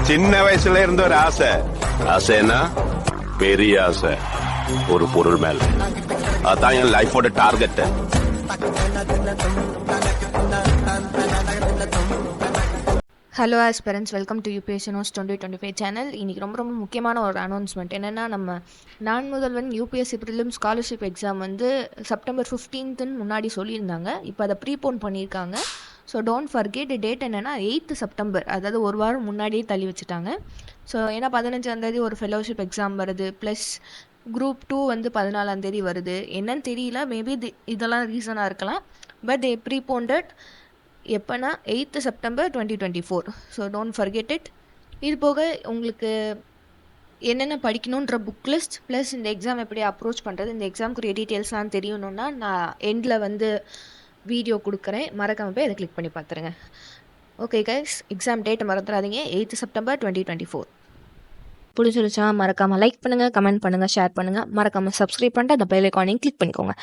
சின்ன வயசுல இருந்த ஒரு ஆசை. ஆசைன்னா பெரிய ஆசை, ஒரு பொருள் மேல. அதான் என் லைஃபோட target. Hello aspirants, welcome to UPSC notes 2025 channel. இன்றைக்கி ரொம்ப முக்கியமான ஒரு அனௌன்ஸ்மெண்ட் என்னென்னா, நம்ம நான் முதல்வன் யூபிஎஸ்சி ப்ரிலிம் ஸ்காலர்ஷிப் எக்ஸாம் வந்து செப்டம்பர் 15 முன்னாடி சொல்லியிருந்தாங்க. இப்போ அதை ப்ரீபோன் பண்ணியிருக்காங்க. So don't forget. டேட் என்னென்னா 8th செப்டம்பர், அதாவது ஒரு வாரம் முன்னாடியே தள்ளி வச்சுட்டாங்க. ஸோ ஏன்னா 15ஆந்தேதி ஒரு ஃபெலோஷிப் எக்ஸாம் வருது, ப்ளஸ் குரூப் 2 வந்து 14ஆந்தேதி வருது. என்னன்னு தெரியல, மேபி இதெல்லாம் ரீசனாக இருக்கலாம். பட் தே ப்ரீபோண்டட் எப்போனா 8th September 2024. So don't forget it. இது போக உங்களுக்கு என்னென்ன படிக்கணுன்ற புக் லிஸ்ட், ப்ளஸ் இந்த எக்ஸாம் எப்படி அப்ரோச் பண்ணுறது, இந்த எக்ஸாமுக்குரிய டீட்டெயில்ஸ்லாம் தெரியணுன்னா நான் எண்டில் வந்து வீடியோ கொடுக்குறேன். மறக்காமல் போய் அதை கிளிக் பண்ணி பார்த்துருங்க. ஓகே கைஸ், எக்ஸாம் டேட்டை மறந்துடாதீங்க, 8th செப்டம்பர் 2024. பிடிச்சிருச்சா மறக்காமல் லைக் பண்ணுங்கள், கமெண்ட் பண்ணுங்கள், ஷேர் பண்ணுங்கள். மறக்காமல் சப்ஸ்கிரைப் பண்ணிட்டு அந்த பெல் ஐகானையும் கிளிக் பண்ணிக்கோங்க.